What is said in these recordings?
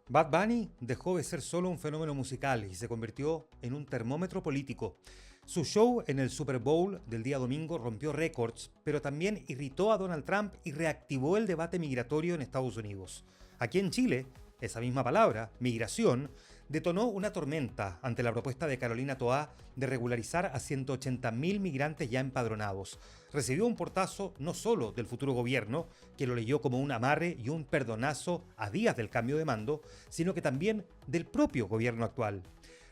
Bad Bunny dejó de ser solo un fenómeno musical y se convirtió en un termómetro político. Su show en el Super Bowl del día domingo rompió récords, pero también irritó a Donald Trump y reactivó el debate migratorio en Estados Unidos. Aquí en Chile, esa misma palabra, migración, detonó una tormenta ante la propuesta de Carolina Toá de regularizar a 180.000 migrantes ya empadronados. Recibió un portazo no solo del futuro gobierno, que lo leyó como un amarre y un perdonazo a días del cambio de mando, sino que también del propio gobierno actual.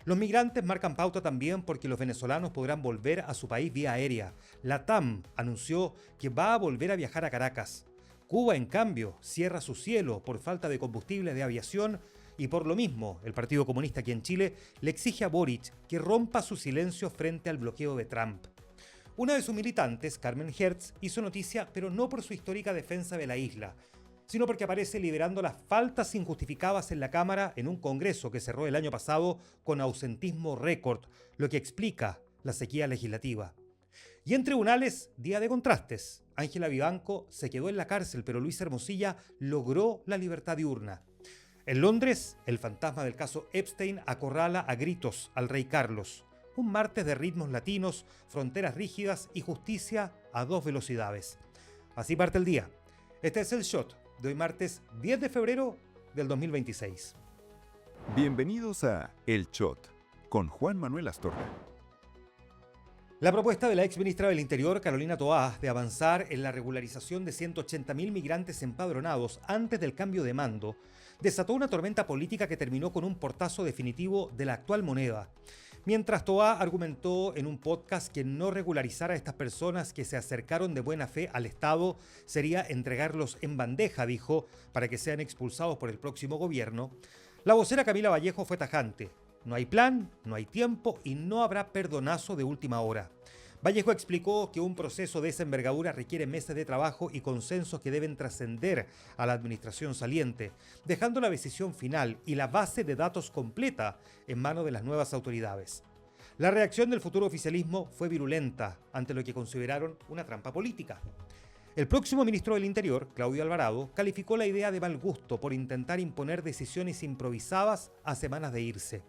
Los migrantes marcan pauta también porque los venezolanos podrán volver a su país vía aérea. La TAM anunció que va a volver a viajar a Caracas. Cuba, en cambio, cierra su cielo por falta de combustible de aviación y por lo mismo el Partido Comunista aquí en Chile le exige a Boric que rompa su silencio frente al bloqueo de Trump. Una de sus militantes, Carmen Hertz, hizo noticia, pero no por su histórica defensa de la isla, sino porque aparece liberando las faltas injustificadas en la Cámara en un Congreso que cerró el año pasado con ausentismo récord, lo que explica la sequía legislativa. Y en tribunales, día de contrastes. Ángela Vivanco se quedó en la cárcel, pero Luis Hermosilla logró la libertad diurna. En Londres, el fantasma del caso Epstein acorrala a gritos al rey Carlos. Un martes de ritmos latinos, fronteras rígidas y justicia a dos velocidades. Así parte el día. Este es el Shot de hoy martes 10 de febrero del 2026. Bienvenidos a El Shot con Juan Manuel Astorga. La propuesta de la exministra del Interior, Carolina Toá, de avanzar en la regularización de 180.000 migrantes empadronados antes del cambio de mando, desató una tormenta política que terminó con un portazo definitivo de la actual moneda. Mientras Toá argumentó en un podcast que no regularizar a estas personas que se acercaron de buena fe al Estado sería entregarlos en bandeja, dijo, para que sean expulsados por el próximo gobierno, la vocera Camila Vallejo fue tajante. No hay plan, no hay tiempo y no habrá perdonazo de última hora. Vallejo explicó que un proceso de esa envergadura requiere meses de trabajo y consensos que deben trascender a la administración saliente, dejando la decisión final y la base de datos completa en manos de las nuevas autoridades. La reacción del futuro oficialismo fue virulenta ante lo que consideraron una trampa política. El próximo ministro del Interior, Claudio Alvarado, calificó la idea de mal gusto por intentar imponer decisiones improvisadas a semanas de irse.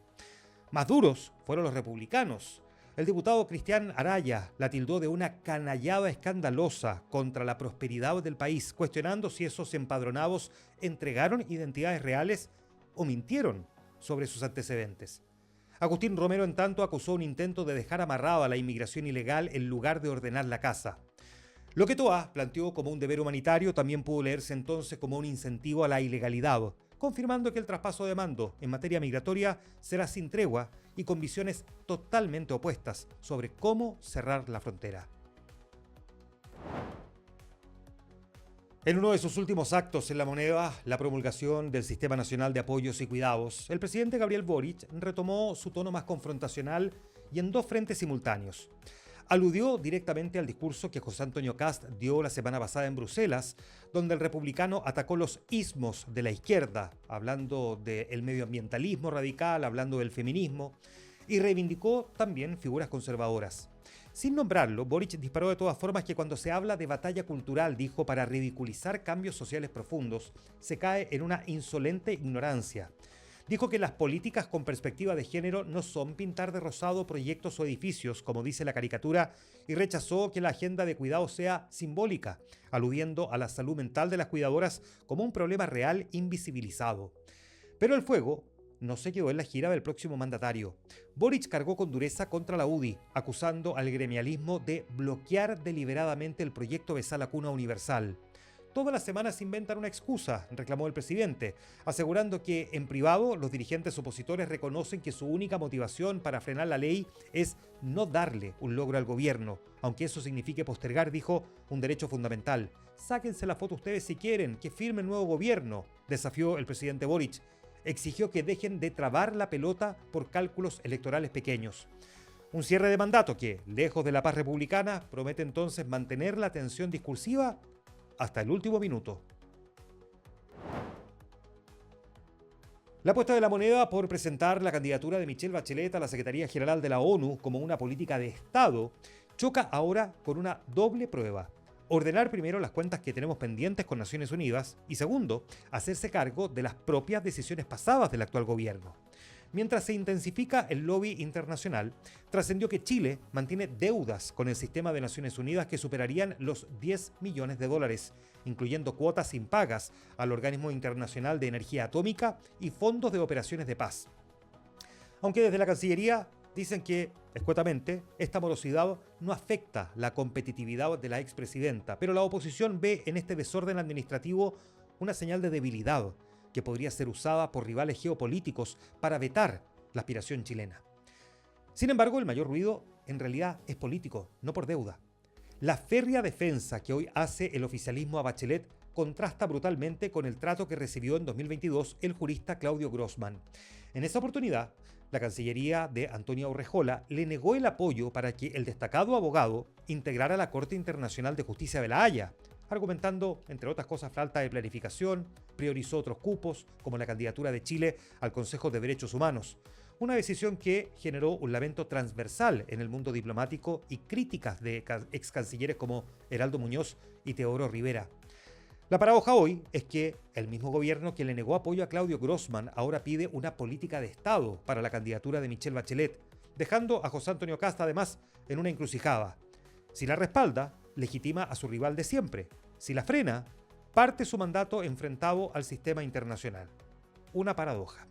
Más duros fueron los republicanos. El diputado Cristian Araya la tildó de una canallada escandalosa contra la prosperidad del país, cuestionando si esos empadronados entregaron identidades reales o mintieron sobre sus antecedentes. Agustín Romero, en tanto, acusó un intento de dejar amarrada la inmigración ilegal en lugar de ordenar la casa. Lo que Toá planteó como un deber humanitario también pudo leerse entonces como un incentivo a la ilegalidad, confirmando que el traspaso de mando en materia migratoria será sin tregua y con visiones totalmente opuestas sobre cómo cerrar la frontera. En uno de sus últimos actos en La Moneda, la promulgación del Sistema Nacional de Apoyos y Cuidados, el presidente Gabriel Boric retomó su tono más confrontacional y en dos frentes simultáneos. Aludió directamente al discurso que José Antonio Kast dio la semana pasada en Bruselas, donde el republicano atacó los ismos de la izquierda, hablando del medioambientalismo radical, hablando del feminismo, y reivindicó también figuras conservadoras. Sin nombrarlo, Boric disparó de todas formas que cuando se habla de batalla cultural, dijo, para ridiculizar cambios sociales profundos, se cae en una insolente ignorancia. Dijo que las políticas con perspectiva de género no son pintar de rosado proyectos o edificios, como dice la caricatura, y rechazó que la agenda de cuidado sea simbólica, aludiendo a la salud mental de las cuidadoras como un problema real invisibilizado. Pero el fuego no se quedó en la gira del próximo mandatario. Boric cargó con dureza contra la UDI, acusando al gremialismo de bloquear deliberadamente el proyecto Besar Cuna Universal. Todas las semanas inventan una excusa, reclamó el presidente, asegurando que en privado los dirigentes opositores reconocen que su única motivación para frenar la ley es no darle un logro al gobierno, aunque eso signifique postergar, dijo, un derecho fundamental. Sáquense la foto ustedes si quieren, que firme el nuevo gobierno, desafió el presidente Boric. Exigió que dejen de trabar la pelota por cálculos electorales pequeños. Un cierre de mandato que, lejos de la paz republicana, promete entonces mantener la tensión discursiva hasta el último minuto. La apuesta de La Moneda por presentar la candidatura de Michelle Bachelet a la Secretaría General de la ONU como una política de Estado choca ahora con una doble prueba. ordenar primero las cuentas que tenemos pendientes con Naciones Unidas y segundo, hacerse cargo de las propias decisiones pasadas del actual gobierno. Mientras se intensifica el lobby internacional, trascendió que Chile mantiene deudas con el sistema de Naciones Unidas que superarían los 10 millones de dólares, incluyendo cuotas impagas al Organismo Internacional de Energía Atómica y fondos de operaciones de paz. Aunque desde la Cancillería dicen que, escuetamente, esta morosidad no afecta la competitividad de la expresidenta, pero la oposición ve en este desorden administrativo una señal de debilidad que podría ser usada por rivales geopolíticos para vetar la aspiración chilena. Sin embargo, el mayor ruido en realidad es político, no por deuda. La férrea defensa que hoy hace el oficialismo a Bachelet contrasta brutalmente con el trato que recibió en 2022 el jurista Claudio Grossman. En esa oportunidad, la Cancillería de Antonia Urrejola le negó el apoyo para que el destacado abogado integrara la Corte Internacional de Justicia de La Haya, argumentando, entre otras cosas, falta de planificación, priorizó otros cupos, como la candidatura de Chile al Consejo de Derechos Humanos. Una decisión que generó un lamento transversal en el mundo diplomático y críticas de ex cancilleres como Heraldo Muñoz y Teodoro Rivera. La paradoja hoy es que el mismo gobierno que le negó apoyo a Claudio Grossman ahora pide una política de Estado para la candidatura de Michelle Bachelet, dejando a José Antonio Kast además en una encrucijada. Si la respalda, legitima a su rival de siempre. Si la frena, parte su mandato enfrentado al sistema internacional. Una paradoja.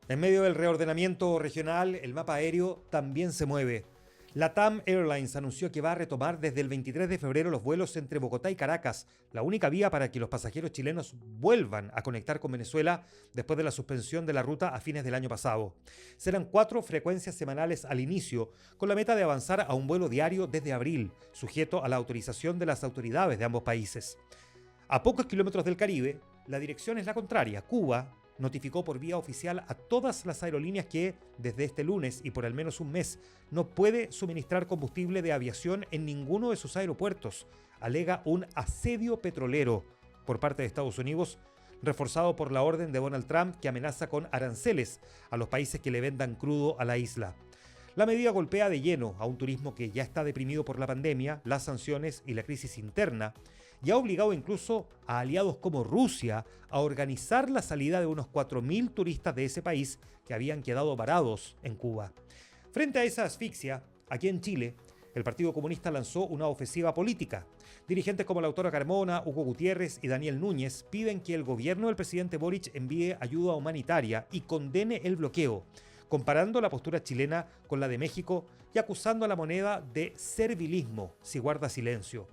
En medio del reordenamiento regional, el mapa aéreo también se mueve. LATAM Airlines anunció que va a retomar desde el 23 de febrero los vuelos entre Bogotá y Caracas, la única vía para que los pasajeros chilenos vuelvan a conectar con Venezuela después de la suspensión de la ruta a fines del año pasado. Serán 4 frecuencias semanales al inicio, con la meta de avanzar a un vuelo diario desde abril, sujeto a la autorización de las autoridades de ambos países. A pocos kilómetros del Caribe, la dirección es la contraria. Cuba notificó por vía oficial a todas las aerolíneas que, desde este lunes y por al menos un mes, no puede suministrar combustible de aviación en ninguno de sus aeropuertos. Alega un asedio petrolero por parte de Estados Unidos, reforzado por la orden de Donald Trump que amenaza con aranceles a los países que le vendan crudo a la isla. La medida golpea de lleno a un turismo que ya está deprimido por la pandemia, las sanciones y la crisis interna, y ha obligado incluso a aliados como Rusia a organizar la salida de unos 4.000 turistas de ese país que habían quedado varados en Cuba. Frente a esa asfixia, aquí en Chile, el Partido Comunista lanzó una ofensiva política. Dirigentes como Lautaro Carmona, Hugo Gutiérrez y Daniel Núñez piden que el gobierno del presidente Boric envíe ayuda humanitaria y condene el bloqueo, comparando la postura chilena con la de México y acusando a la moneda de servilismo si guarda silencio.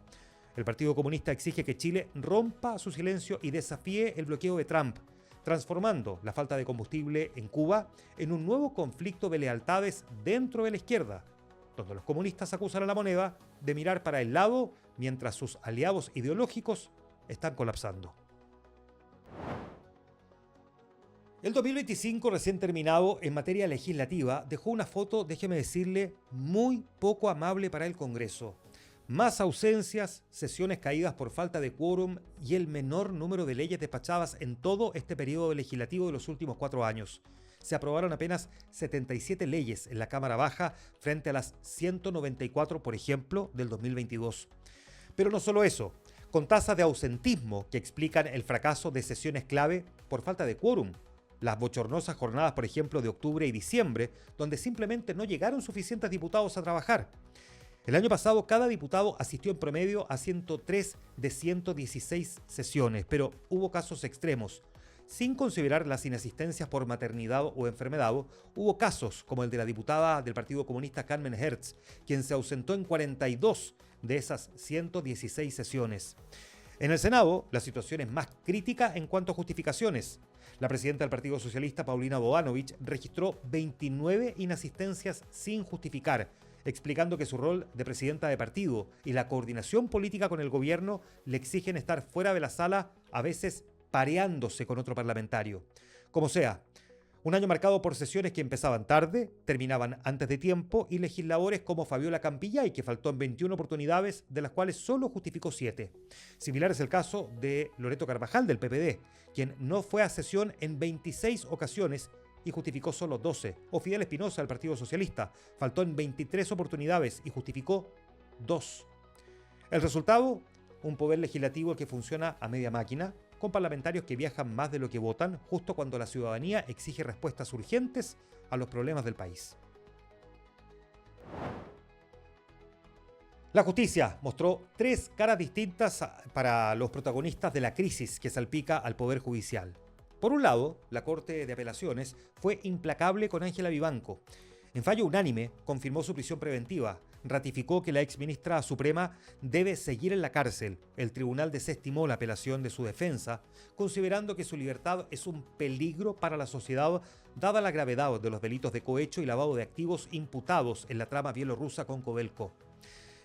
El Partido Comunista exige que Chile rompa su silencio y desafíe el bloqueo de Trump, transformando la falta de combustible en Cuba en un nuevo conflicto de lealtades dentro de la izquierda, donde los comunistas acusan a la moneda de mirar para el lado mientras sus aliados ideológicos están colapsando. El 2025 recién terminado en materia legislativa dejó una foto, déjeme decirle, muy poco amable para el Congreso. Más ausencias, sesiones caídas por falta de quórum y el menor número de leyes despachadas en todo este periodo legislativo de los últimos 4 años. Se aprobaron apenas 77 leyes en la Cámara Baja frente a las 194, por ejemplo, del 2022. Pero no solo eso, con tasas de ausentismo que explican el fracaso de sesiones clave por falta de quórum. Las bochornosas jornadas, por ejemplo, de octubre y diciembre, donde simplemente no llegaron suficientes diputados a trabajar. El año pasado, cada diputado asistió en promedio a 103 de 116 sesiones, pero hubo casos extremos. Sin considerar las inasistencias por maternidad o enfermedad, hubo casos como el de la diputada del Partido Comunista Carmen Hertz, quien se ausentó en 42 de esas 116 sesiones. En el Senado, la situación es más crítica en cuanto a justificaciones. La presidenta del Partido Socialista, Paulina Bodanovich, registró 29 inasistencias sin justificar, explicando que su rol de presidenta de partido y la coordinación política con el gobierno le exigen estar fuera de la sala, a veces pareándose con otro parlamentario. Como sea, un año marcado por sesiones que empezaban tarde, terminaban antes de tiempo, y legisladores como Fabiola Campillay, que faltó en 21 oportunidades, de las cuales solo justificó 7. Similar es el caso de Loreto Carvajal, del PPD, quien no fue a sesión en 26 ocasiones y justificó solo 12. O Fidel Espinosa del Partido Socialista faltó en 23 oportunidades y justificó 2. El resultado, un poder legislativo que funciona a media máquina, con parlamentarios que viajan más de lo que votan, justo cuando la ciudadanía exige respuestas urgentes a los problemas del país. La justicia mostró 3 caras distintas para los protagonistas de la crisis que salpica al Poder Judicial. Por un lado, la Corte de Apelaciones fue implacable con Ángela Vivanco. En fallo unánime, confirmó su prisión preventiva, ratificó que la exministra suprema debe seguir en la cárcel. El tribunal desestimó la apelación de su defensa, considerando que su libertad es un peligro para la sociedad, dada la gravedad de los delitos de cohecho y lavado de activos imputados en la trama bielorrusa con Codelco.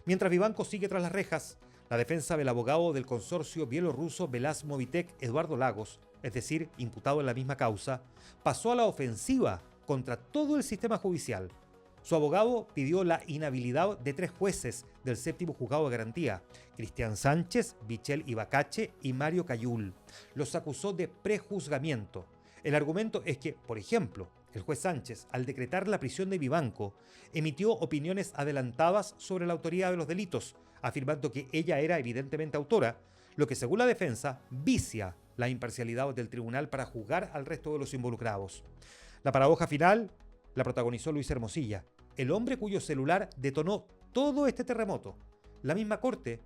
Mientras Vivanco sigue tras las rejas, la defensa del abogado del consorcio bielorruso Velaz-Movitech, Eduardo Lagos, es decir, imputado en la misma causa, pasó a la ofensiva contra todo el sistema judicial. Su abogado pidió la inhabilidad de 3 jueces del séptimo juzgado de garantía, Cristian Sánchez, Michel Ibacache y Mario Cayul. Los acusó de prejuzgamiento. El argumento es que, por ejemplo, el juez Sánchez, al decretar la prisión de Vivanco, emitió opiniones adelantadas sobre la autoría de los delitos, afirmando que ella era evidentemente autora, lo que según la defensa vicia la imparcialidad del tribunal para juzgar al resto de los involucrados. La paradoja final la protagonizó Luis Hermosilla, el hombre cuyo celular detonó todo este terremoto. La misma corte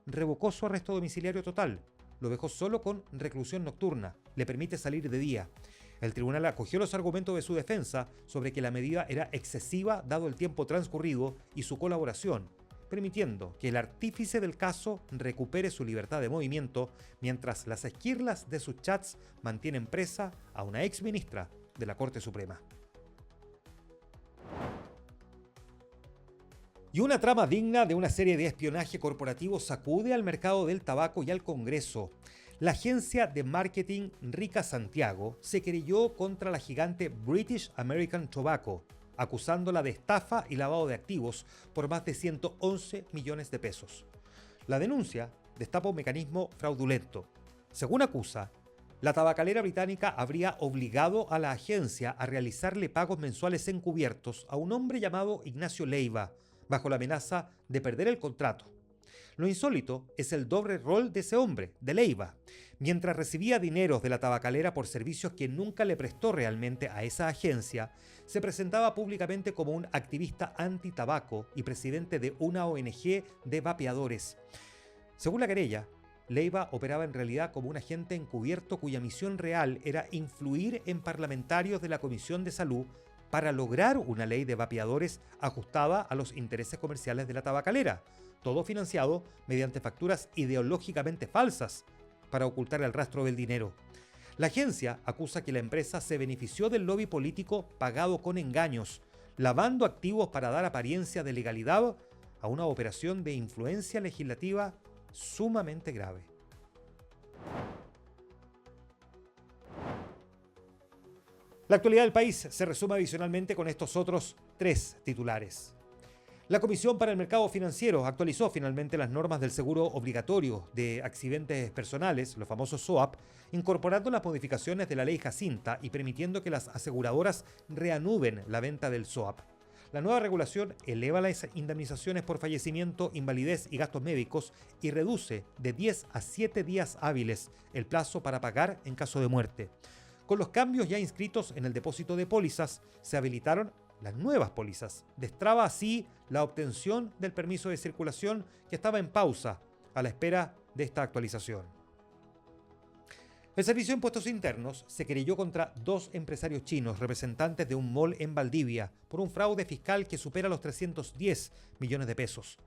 revocó su arresto domiciliario total, lo dejó solo con reclusión nocturna, le permite salir de día. El tribunal acogió los argumentos de su defensa sobre que la medida era excesiva dado el tiempo transcurrido y su colaboración, permitiendo que el artífice del caso recupere su libertad de movimiento mientras las esquirlas de sus chats mantienen presa a una exministra de la Corte Suprema. Y una trama digna de una serie de espionaje corporativo sacude al mercado del tabaco y al Congreso. La agencia de marketing Rica Santiago se querelló contra la gigante British American Tobacco, acusándola de estafa y lavado de activos por más de 111 millones de pesos. La denuncia destapa un mecanismo fraudulento. Según acusa, la tabacalera británica habría obligado a la agencia a realizarle pagos mensuales encubiertos a un hombre llamado Ignacio Leiva, bajo la amenaza de perder el contrato. Lo insólito es el doble rol de ese hombre, de Leiva. Mientras recibía dineros de la tabacalera por servicios que nunca le prestó realmente a esa agencia, se presentaba públicamente como un activista anti-tabaco y presidente de una ONG de vapeadores. Según la querella, Leiva operaba en realidad como un agente encubierto cuya misión real era influir en parlamentarios de la Comisión de Salud para lograr una ley de vapeadores ajustada a los intereses comerciales de la tabacalera, todo financiado mediante facturas ideológicamente falsas para ocultar el rastro del dinero. La agencia acusa que la empresa se benefició del lobby político pagado con engaños, lavando activos para dar apariencia de legalidad a una operación de influencia legislativa sumamente grave. La actualidad del país se resume adicionalmente con estos otros 3 titulares. La Comisión para el Mercado Financiero actualizó finalmente las normas del seguro obligatorio de accidentes personales, los famosos SOAP, incorporando las modificaciones de la ley Jacinta y permitiendo que las aseguradoras reanuden la venta del SOAP. La nueva regulación eleva las indemnizaciones por fallecimiento, invalidez y gastos médicos y reduce de 10 a 7 días hábiles el plazo para pagar en caso de muerte. Con los cambios ya inscritos en el depósito de pólizas, se habilitaron las nuevas pólizas. Destraba así la obtención del permiso de circulación que estaba en pausa a la espera de esta actualización. El Servicio de Impuestos Internos se querelló contra 2 empresarios chinos representantes de un mall en Valdivia por un fraude fiscal que supera los 310 millones de pesos.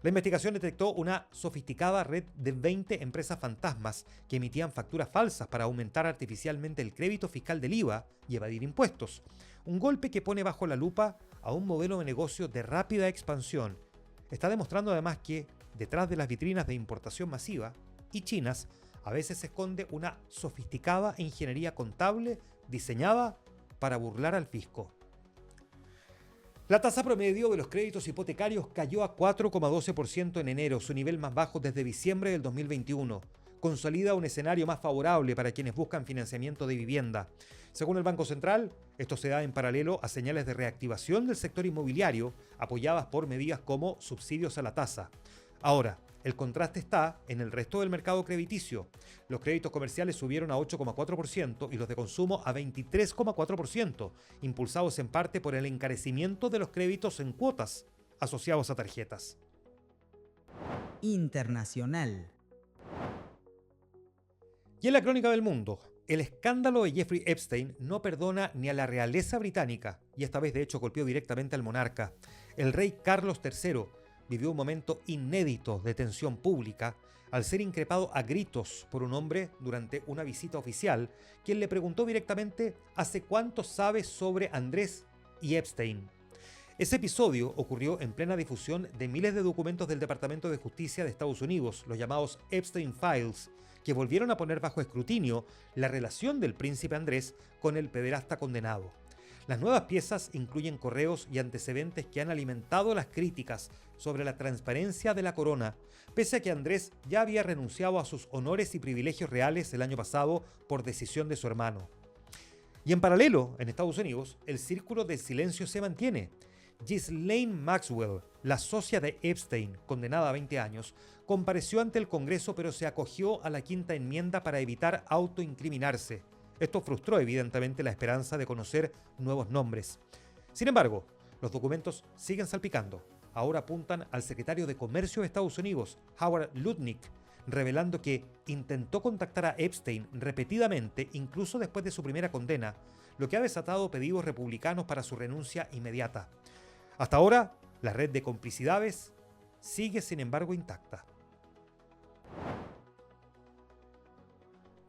La investigación detectó una sofisticada red de 20 empresas fantasmas que emitían facturas falsas para aumentar artificialmente el crédito fiscal del IVA y evadir impuestos. Un golpe que pone bajo la lupa a un modelo de negocio de rápida expansión. Está demostrando además que detrás de las vitrinas de importación masiva y chinas a veces se esconde una sofisticada ingeniería contable diseñada para burlar al fisco. La tasa promedio de los créditos hipotecarios cayó a 4,12% en enero, su nivel más bajo desde diciembre del 2021. consolida un escenario más favorable para quienes buscan financiamiento de vivienda. Según el Banco Central, esto se da en paralelo a señales de reactivación del sector inmobiliario, apoyadas por medidas como subsidios a la tasa. Ahora, el contraste está en el resto del mercado crediticio. Los créditos comerciales subieron a 8,4% y los de consumo a 23,4%, impulsados en parte por el encarecimiento de los créditos en cuotas asociados a tarjetas. Internacional. Y en la crónica del mundo, el escándalo de Jeffrey Epstein no perdona ni a la realeza británica, y esta vez de hecho golpeó directamente al monarca. El rey Carlos III vivió un momento inédito de tensión pública al ser increpado a gritos por un hombre durante una visita oficial, quien le preguntó directamente hace cuánto sabe sobre Andrés y Epstein. Ese episodio ocurrió en plena difusión de miles de documentos del Departamento de Justicia de Estados Unidos, los llamados Epstein Files, que volvieron a poner bajo escrutinio la relación del príncipe Andrés con el pederasta condenado. Las nuevas piezas incluyen correos y antecedentes que han alimentado las críticas sobre la transparencia de la corona, pese a que Andrés ya había renunciado a sus honores y privilegios reales el año pasado por decisión de su hermano. Y en paralelo, en Estados Unidos, el círculo del silencio se mantiene. Ghislaine Maxwell, la socia de Epstein, condenada a 20 años, compareció ante el Congreso pero se acogió a la quinta enmienda para evitar autoincriminarse. Esto frustró evidentemente la esperanza de conocer nuevos nombres. Sin embargo, los documentos siguen salpicando. Ahora apuntan al secretario de Comercio de Estados Unidos, Howard Lutnick, revelando que intentó contactar a Epstein repetidamente, incluso después de su primera condena, lo que ha desatado pedidos republicanos para su renuncia inmediata. Hasta ahora, la red de complicidades sigue sin embargo intacta.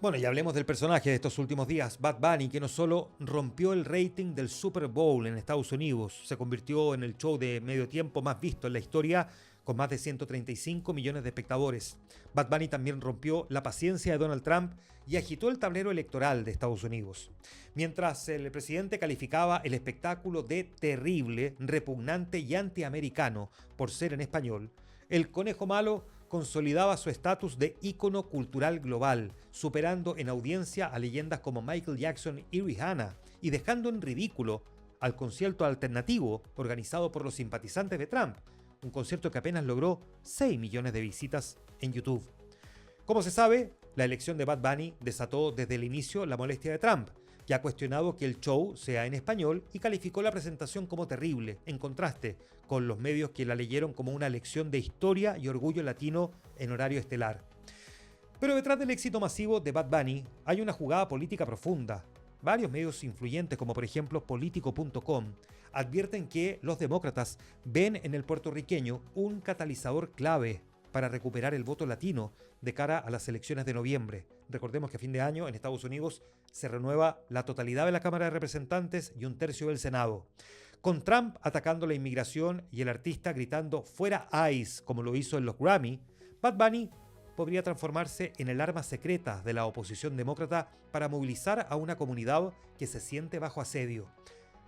Bueno, y hablemos del personaje de estos últimos días, Bad Bunny, que no solo rompió el rating del Super Bowl en Estados Unidos, se convirtió en el show de medio tiempo más visto en la historia, con más de 135 millones de espectadores. Bad Bunny también rompió la paciencia de Donald Trump y agitó el tablero electoral de Estados Unidos. Mientras el presidente calificaba el espectáculo de terrible, repugnante y antiamericano por ser en español, el Conejo Malo consolidaba su estatus de ícono cultural global, superando en audiencia a leyendas como Michael Jackson y Rihanna, y dejando en ridículo al concierto alternativo organizado por los simpatizantes de Trump, un concierto que apenas logró 6 millones de visitas en YouTube. Como se sabe, la elección de Bad Bunny desató desde el inicio la molestia de Trump, que ha cuestionado que el show sea en español y calificó la presentación como terrible, en contraste con los medios que la leyeron como una lección de historia y orgullo latino en horario estelar. Pero detrás del éxito masivo de Bad Bunny hay una jugada política profunda. Varios medios influyentes, como por ejemplo Politico.com, advierten que los demócratas ven en el puertorriqueño un catalizador clave para recuperar el voto latino de cara a las elecciones de noviembre. Recordemos que a fin de año en Estados Unidos se renueva la totalidad de la Cámara de Representantes y un tercio del Senado. Con Trump atacando la inmigración y el artista gritando "fuera ICE", como lo hizo en los Grammy, Bad Bunny podría transformarse en el arma secreta de la oposición demócrata para movilizar a una comunidad que se siente bajo asedio.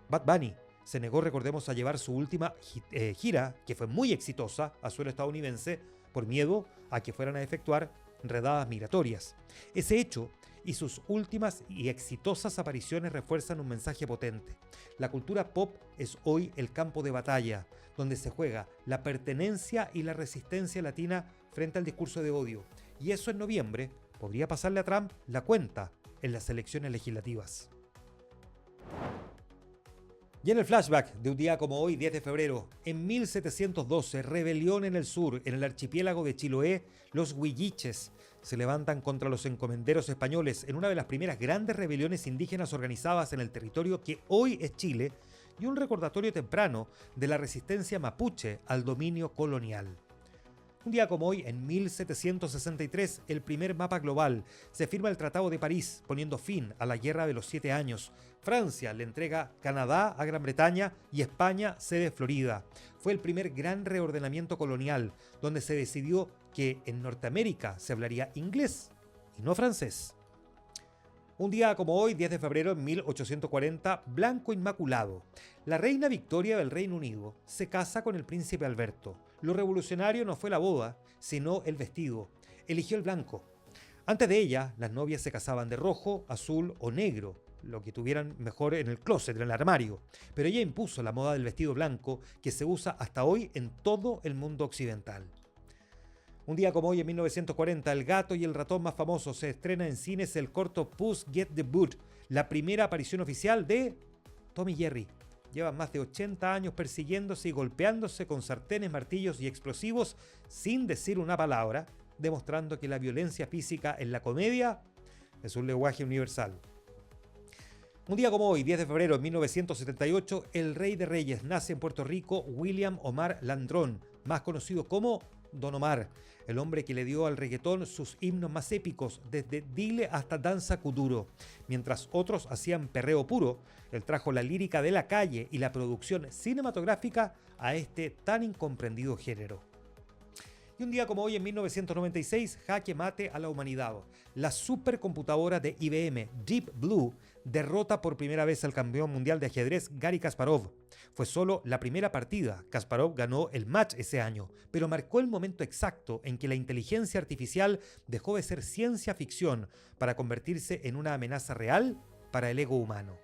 Bad Bunny se negó, recordemos, a llevar su última gira, que fue muy exitosa, a suelo estadounidense, por miedo a que fueran a efectuar redadas migratorias. Ese hecho y sus últimas y exitosas apariciones refuerzan un mensaje potente. La cultura pop es hoy el campo de batalla, donde se juega la pertenencia y la resistencia latina frente al discurso de odio. Y eso en noviembre podría pasarle a Trump la cuenta en las elecciones legislativas. Y en el flashback de un día como hoy, 10 de febrero, en 1712, rebelión en el sur, en el archipiélago de Chiloé, los huilliches se levantan contra los encomenderos españoles en una de las primeras grandes rebeliones indígenas organizadas en el territorio que hoy es Chile, y un recordatorio temprano de la resistencia mapuche al dominio colonial. Un día como hoy, en 1763, el primer mapa global, se firma el Tratado de París, poniendo fin a la Guerra de los 7 años. Francia le entrega Canadá a Gran Bretaña y España cede Florida. Fue el primer gran reordenamiento colonial, donde se decidió que en Norteamérica se hablaría inglés y no francés. Un día como hoy, 10 de febrero de 1840, Blanco Inmaculado. La reina Victoria del Reino Unido se casa con el príncipe Alberto. Lo revolucionario no fue la boda, sino el vestido. Eligió el blanco. Antes de ella, las novias se casaban de rojo, azul o negro, lo que tuvieran mejor en el closet, en el armario. Pero ella impuso la moda del vestido blanco que se usa hasta hoy en todo el mundo occidental. Un día como hoy, en 1940, El gato y el ratón más famoso, se estrena en cines el corto Puss Get the Boot, la primera aparición oficial de Tom y Jerry. Llevan más de 80 años persiguiéndose y golpeándose con sartenes, martillos y explosivos sin decir una palabra, demostrando que la violencia física en la comedia es un lenguaje universal. Un día como hoy, 10 de febrero de 1978, el rey de reyes nace en Puerto Rico, William Omar Landrón, más conocido como Don Omar, el hombre que le dio al reggaetón sus himnos más épicos, desde Dile hasta Danza Kuduro. Mientras otros hacían perreo puro, él trajo la lírica de la calle y la producción cinematográfica a este tan incomprendido género. Y un día como hoy, en 1996, jaque mate a la humanidad. La supercomputadora de IBM, Deep Blue, derrota por primera vez al campeón mundial de ajedrez Garry Kasparov. Fue solo la primera partida. Kasparov ganó el match ese año, pero marcó el momento exacto en que la inteligencia artificial dejó de ser ciencia ficción para convertirse en una amenaza real para el ego humano.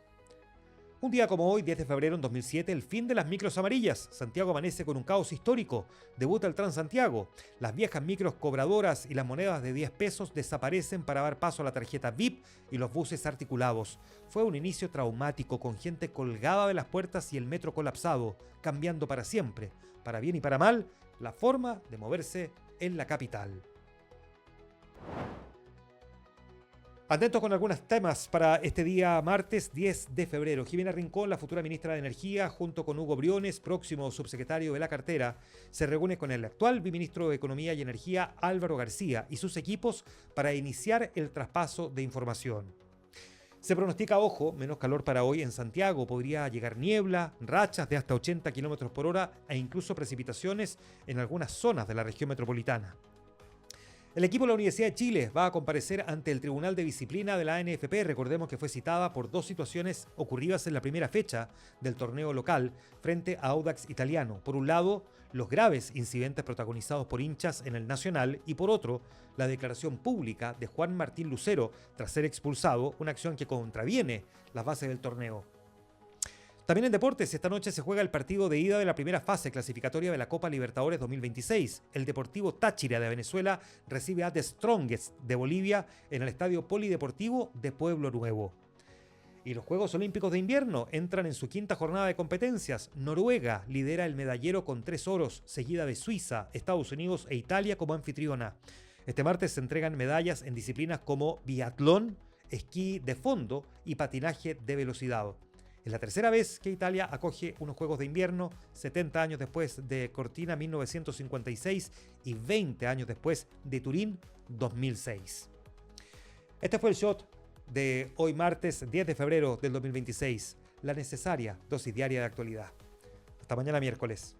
Un día como hoy, 10 de febrero en 2007, el fin de las micros amarillas. Santiago amanece con un caos histórico. Debuta el Transantiago. Las viejas micros cobradoras y las monedas de 10 pesos desaparecen para dar paso a la tarjeta VIP y los buses articulados. Fue un inicio traumático, con gente colgada de las puertas y el metro colapsado, cambiando para siempre, para bien y para mal, la forma de moverse en la capital. Atentos con algunos temas para este día martes 10 de febrero. Jimena Rincón, la futura ministra de Energía, junto con Hugo Briones, próximo subsecretario de la cartera, se reúne con el actual viceministro de Economía y Energía, Álvaro García, y sus equipos para iniciar el traspaso de información. Se pronostica, ojo, menos calor para hoy en Santiago. Podría llegar niebla, rachas de hasta 80 km por hora e incluso precipitaciones en algunas zonas de la región metropolitana. El equipo de la Universidad de Chile va a comparecer ante el Tribunal de Disciplina de la ANFP. Recordemos que fue citada por dos situaciones ocurridas en la primera fecha del torneo local frente a Audax Italiano. Por un lado, los graves incidentes protagonizados por hinchas en el Nacional, y por otro, la declaración pública de Juan Martín Lucero tras ser expulsado, una acción que contraviene las bases del torneo. También en deportes, esta noche se juega el partido de ida de la primera fase clasificatoria de la Copa Libertadores 2026. El Deportivo Táchira de Venezuela recibe a The Strongest de Bolivia en el Estadio Polideportivo de Pueblo Nuevo. Y los Juegos Olímpicos de Invierno entran en su quinta jornada de competencias. Noruega lidera el medallero con 3 oros, seguida de Suiza, Estados Unidos e Italia como anfitriona. Este martes se entregan medallas en disciplinas como biatlón, esquí de fondo y patinaje de velocidad. Es la tercera vez que Italia acoge unos Juegos de Invierno, 70 años después de Cortina 1956 y 20 años después de Turín 2006. Este fue el shot de hoy martes 10 de febrero del 2026, la necesaria dosis diaria de actualidad. Hasta mañana miércoles.